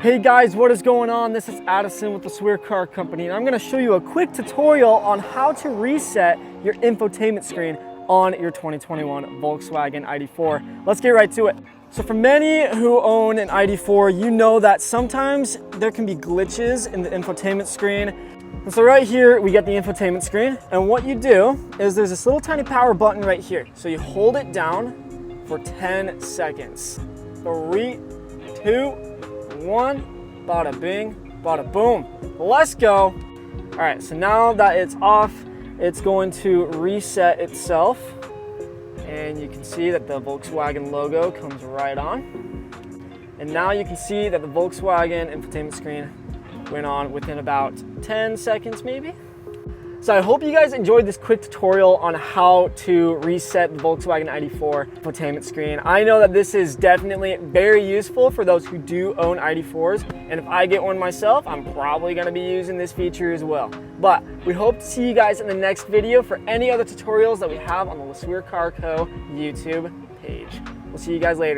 Hey guys, what is going on? This is Addison with the VW Car Company, and I'm going to show you a quick tutorial on how to reset your infotainment screen on your 2021 Volkswagen ID.4. Let's get right to it. So for many who own an ID.4, you know that sometimes there can be glitches in the infotainment screen. And so right here, we get the infotainment screen, and what you do is there's this little tiny power button right here. So you hold it down for 10 seconds. 3, 2, 1, bada bing, bada boom. Let's go. All right, so now that it's off, it's going to reset itself. And you can see that the Volkswagen logo comes right on. And now you can see that the Volkswagen infotainment screen went on within about 10 seconds maybe. So I hope you guys enjoyed this quick tutorial on how to reset the Volkswagen ID.4 infotainment screen. I know that this is definitely very useful for those who do own ID.4s, and if I get one myself, I'm probably going to be using this feature as well. But we hope to see you guys in the next video for any other tutorials that we have on the VW Car Co. YouTube page. We'll see you guys later.